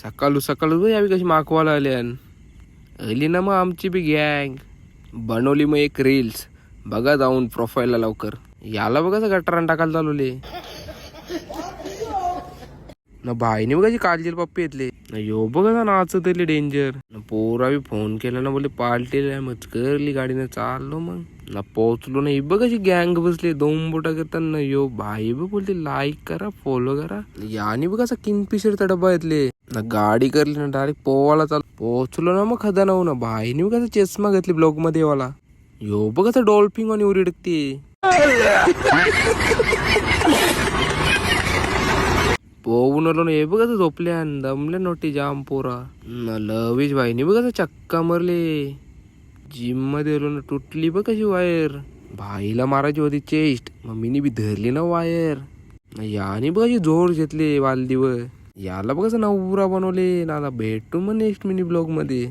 सकाळू यावी कशी मागवायला आल्यान अली ना मग आमची बी गँग बनवली मग एक रील्स बघा जाऊन प्रोफाईलला लवकर. याला बघा गटारान टाकायला चालवले ना बाईने बघा काळजी पप्पी येतले ना यो बघा ना नाचत डेंजर ना पोरा बी फोन केला ना बोले पार्टीला मचकरली गाडीने चाललो मग ना पोहोचलो ना ही बघा गँग बसले 2 बोटा करताना यो भाई बी बोलते लाईक करा फॉलो करा. याने बघा किंगफिशरचा डब्बा येतले ना गाडी करली ना डायरेक्ट पोवाला चाल पोहोचलो ना मग खदा ना भाईने बघा चष्मा घेतली ब्लॉग मध्ये वाला यो बघा डॉल्फिन आणि उरी अडकते पोहून आलो ना हे बघा झोपल्या दमल्या नोटी जाम पोरा ना लवीज भाईने बघा चक्का मारले. जिम मध्ये आलो ना तुटली बघ कशी वायर भाईला मारायची होती चेस्ट मम्मीने बी धरली ना वायर. याने बघा जोर घेतले वालदीवर याला बघा नवरा बनवले ना. भेटू मग नेक्स्ट मिनी ब्लॉग मध्ये.